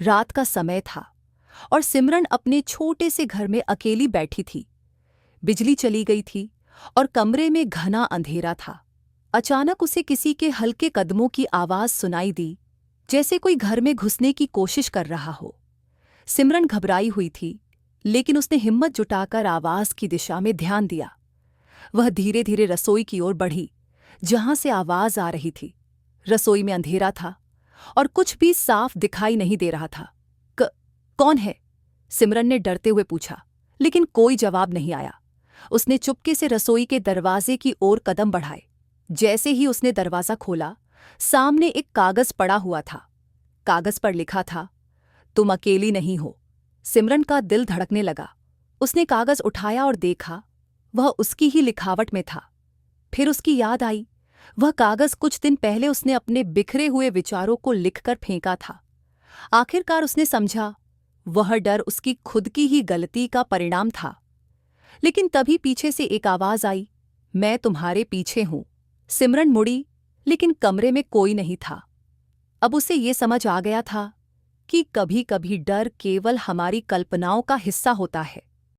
रात का समय था और सिमरन अपने छोटे से घर में अकेली बैठी थी। बिजली चली गई थी और कमरे में घना अंधेरा था। अचानक उसे किसी के हल्के कदमों की आवाज़ सुनाई दी, जैसे कोई घर में घुसने की कोशिश कर रहा हो। सिमरन घबराई हुई थी, लेकिन उसने हिम्मत जुटाकर आवाज़ की दिशा में ध्यान दिया। वह धीरे धीरे रसोई की ओर बढ़ी, जहां से आवाज़ आ रही थी। रसोई में अंधेरा था और कुछ भी साफ दिखाई नहीं दे रहा था। कौन है?" सिमरन ने डरते हुए पूछा, लेकिन कोई जवाब नहीं आया। उसने चुपके से रसोई के दरवाजे की ओर कदम बढ़ाए। जैसे ही उसने दरवाज़ा खोला, सामने एक कागज़ पड़ा हुआ था। कागज़ पर लिखा था, "तुम अकेली नहीं हो।" सिमरन का दिल धड़कने लगा। उसने कागज़ उठाया और देखा, वह उसकी ही लिखावट में था। फिर उसकी याद आई, वह कागज़ कुछ दिन पहले उसने अपने बिखरे हुए विचारों को लिखकर फेंका था। आखिरकार उसने समझा, वह डर उसकी खुद की ही गलती का परिणाम था। लेकिन तभी पीछे से एक आवाज़ आई, "मैं तुम्हारे पीछे हूँ।" सिमरन मुड़ी, लेकिन कमरे में कोई नहीं था। अब उसे ये समझ आ गया था कि कभी-कभी डर केवल हमारी कल्पनाओं का हिस्सा होता है।